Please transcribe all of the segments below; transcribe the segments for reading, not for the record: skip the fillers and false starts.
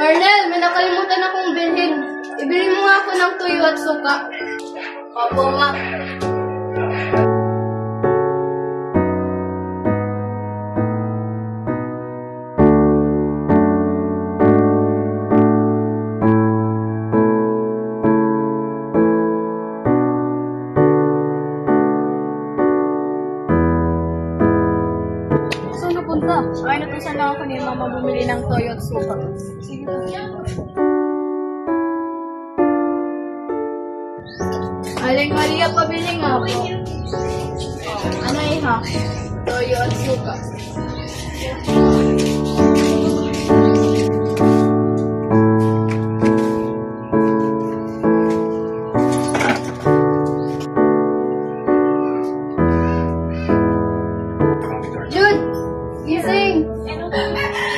Carnel, may nakalimutan akong bilhin. Ibili mo nga ako ng tuyo at suka. Opo, ma. Saan napunta? Ay, natusan lang ako ni Mama bumili ng toyo at suka. Sige po. Aling Maria, pabili nga po. Ano iha? Toyo at suka. Jude! Gising!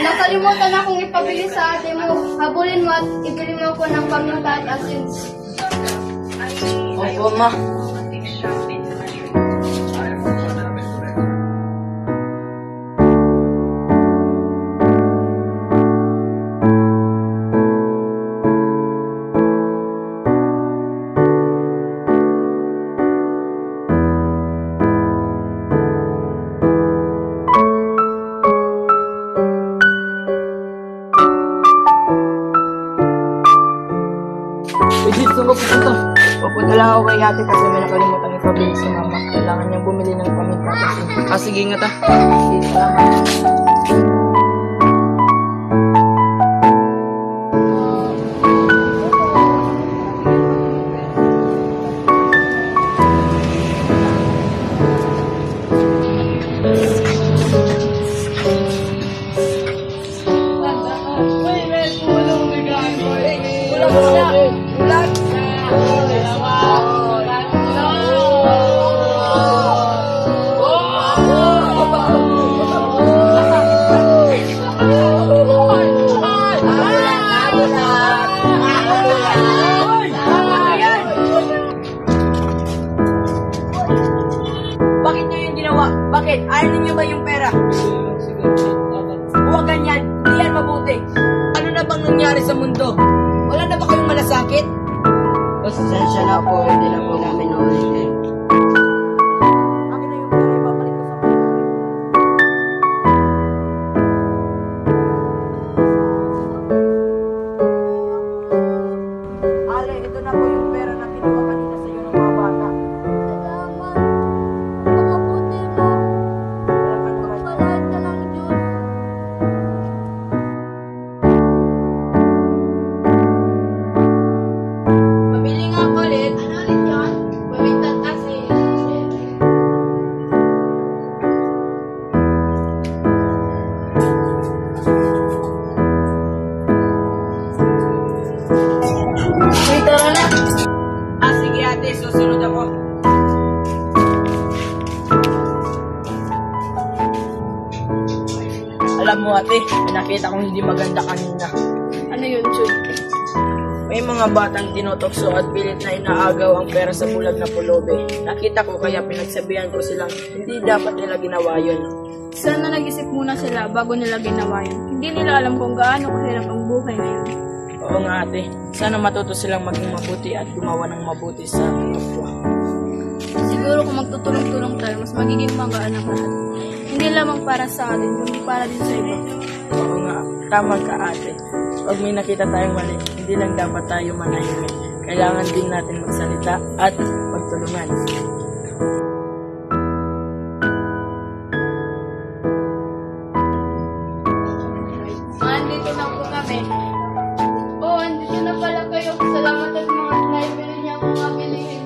Nakalimutan akong ipabili sa ate mo. Habulin mo at ibili mo ako ng paminta at asin. Opo, ma. Ejid, saan ka pupunta? Pupunta lang ako kay ate kasi may nakalimutan ipabili si mama. Kailangan niyang bumili ng paminta kasi. Sige nga ta. Sige, salamat. Bakit niyo yung ginawa? Bakit? Ayaw ninyo ba yung pera? Huwag ganyan. Hindi yan mabuti. Ano na bang nangyari sa mundo? Wala na ba kayong malasakit? Pasensya na po, hindi na po namin ulitin. Akin na yung pera, ibabalik ko sa pera. Ale, ito na po yung pera na kinuha kanina sa iyo ng mga bata. Salamat. Pakabuti mo. Palahat ka ng Diyos. Pabili nga ako ulit. Ano ulit yun? Paminta at asin. Uy, tara na. Sige ate, susunod ako. Alam mo ate, may nakita kong hindi maganda kanina. Ano yun, Jude? May mga batang tinotokso at pilit na inaagaw ang pera sa bulag na pulubi. Nakita ko kaya pinagsabihan ko silang hindi dapat nila ginawa yun. Sana nag-isip muna sila bago nila ginawa yun. Hindi nila alam kung gaano kahirap ang buhay ngayon. Oo nga ate, sana matuto silang maging mabuti at gumawa ng mabuti sa kapwa. Siguro kung magtutulong-tulong tayo, mas magiging magaan ang lahat. Hindi lamang para sa atin, kundi para din sa iba. Oo nga, tama ka ate. Pag may nakita tayong mali, hindi lang dapat tayo manahimik. Kailangan din natin magsalita at magtulungan. Andito na po kami. Oh, andito na pala kayo. Salamat at mga library niya akong mabilihin.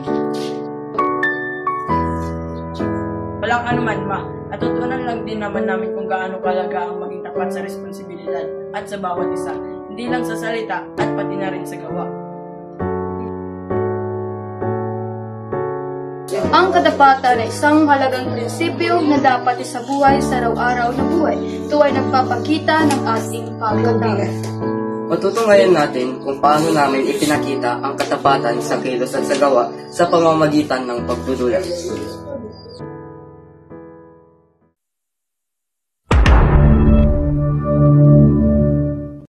Walang anuman ma, natutunan lang din naman namin kung gaano kalaga ang maging tapat sa responsibilidad at sa bawat isa, hindi lang sa salita at pati na rin sa gawa. Ang katapatan ay isang halagang prinsipyo na dapat isabuhay sa araw-araw na buhay. Ito ay nagpapakita ng ating pagkatao. Matutungayan natin kung paano namin ipinakita ang katapatan sa kilos at sa gawa sa pamamagitan ng pagdudulas.